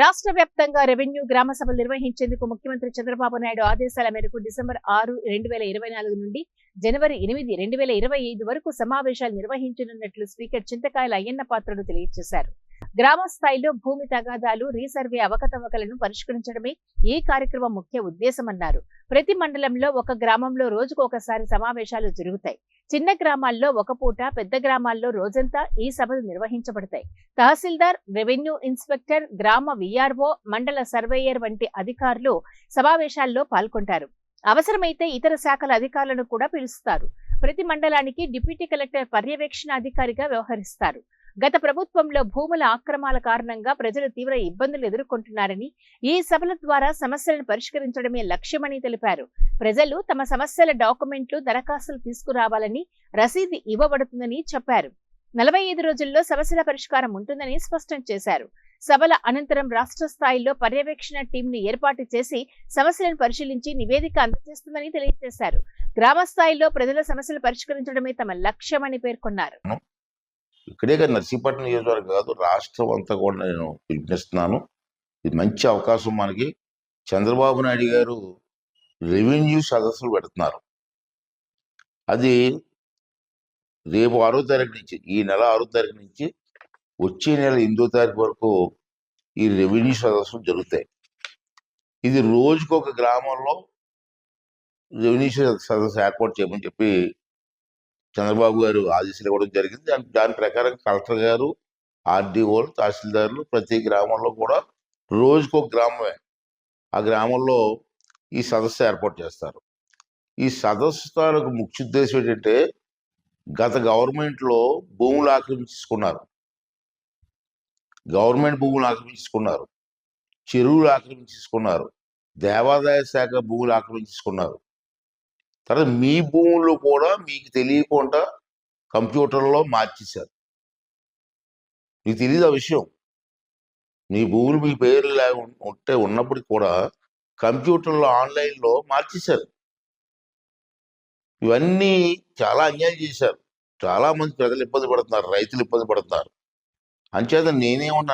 రాష్ట్ర వ్యాప్తంగా రెవెన్యూ గ్రామ సభలు నిర్వహించేందుకు ముఖ్యమంత్రి చంద్రబాబు నాయుడు ఆదేశాల మేరకు డిసెంబర్ 6, 2024 నుండి జనవరి 8, 2025 వరకు సమావేశాలు నిర్వహించనున్నట్లు స్పీకర్ చింతకాయల అయ్యన్న పాత్రుడు తెలియజేశారు. గ్రామ స్థాయిలో భూమి తగాదాలు, రీసర్వే అవకతవకలను పరిష్కరించడమే ఈ కార్యక్రమం ముఖ్య ఉద్దేశమన్నారు. ప్రతి మండలంలో ఒక గ్రామంలో రోజుకు ఒకసారి సమావేశాలు జరుగుతాయి. చిన్న గ్రామాల్లో ఒక పూట, పెద్ద గ్రామాల్లో రోజంతా ఈ సభలు నిర్వహించబడతాయి. తహసీల్దార్, రెవెన్యూ ఇన్స్పెక్టర్, గ్రామ విఆర్ఓ, మండల సర్వేయర్ వంటి అధికారులు సమావేశాల్లో పాల్గొంటారు. అవసరమైతే ఇతర శాఖల అధికారులను కూడా పిలుస్తారు. ప్రతి మండలానికి డిప్యూటీ కలెక్టర్ పర్యవేక్షణ అధికారిగా వ్యవహరిస్తారు. గత ప్రభుత్వంలో భూముల ఆక్రమాల కారణంగా ప్రజలు తీవ్ర ఇబ్బందులు ఎదుర్కొంటున్నారని, ఈ సభల ద్వారా సమస్యలను పరిష్కరించడమే లక్ష్యమని తెలిపారు. ప్రజలు తమ సమస్యల డాక్యుమెంట్లు, దరఖాస్తులు తీసుకురావాలని, రసీదు ఇవ్వబడుతుందని చెప్పారు. 45 రోజుల్లో సమస్యల పరిష్కారం ఉంటుందని స్పష్టం చేశారు. సభల అనంతరం రాష్ట్ర స్థాయిలో పర్యవేక్షణ టీంను ఏర్పాటు చేసి సమస్యలను పరిశీలించి నివేదిక అందజేస్తుందని తెలియజేశారు. గ్రామ స్థాయిలో ప్రజల సమస్యలు పరిష్కరించడమే తమ లక్ష్యమని పేర్కొన్నారు. ఇక్కడే కాదు, నర్సీపట్నం నియోజకవర్గం కాదు, రాష్ట్రం అంతా కూడా నేను పిలుపునిస్తున్నాను. ఇది మంచి అవకాశం మనకి. చంద్రబాబు నాయుడు గారు రెవెన్యూ సదస్సులు పెడుతున్నారు. అది రేపు 6వ తారీఖు నుంచి, ఈ నెల 6వ తారీఖు నుంచి వచ్చే నెల 8వ తారీఖు వరకు ఈ రెవెన్యూ సదస్సులు జరుగుతాయి. ఇది రోజుకొక గ్రామంలో రెవెన్యూ సదస్సు ఏర్పాటు చేయమని చెప్పి చంద్రబాబు గారు ఆదేశాలు ఇవ్వడం జరిగింది. దాని ప్రకారం కలెక్టర్ గారు, ఆర్డీఓలు, తహసీల్దారులు ప్రతి గ్రామంలో కూడా రోజుకొక గ్రామమే, ఆ గ్రామంలో ఈ సదస్సు ఏర్పాటు చేస్తారు. ఈ సదస్సు తాలూకు ముఖ్య ఉద్దేశం ఏంటంటే, గత గవర్నమెంట్లో భూములు ఆక్రమించుకున్నారు, గవర్నమెంట్ భూములు ఆక్రమించుకున్నారు, చెరువులు ఆక్రమించుకున్నారు, దేవాదాయ శాఖ భూములు ఆక్రమించుకున్నారు. తర్వాత మీ భూములు కూడా మీకు తెలియకుండా కంప్యూటర్లో మార్చేశారు. మీకు తెలియదు ఆ విషయం. మీ భూములు మీ పేర్లు ఉన్నప్పటికీ కూడా కంప్యూటర్లో, ఆన్లైన్లో మార్చేశారు. ఇవన్నీ చాలా అన్యాయం చేశారు. చాలా మంది ప్రజలు ఇబ్బంది పడుతున్నారు, రైతులు ఇబ్బంది పడుతున్నారు. అంచేత నేనేమన్నా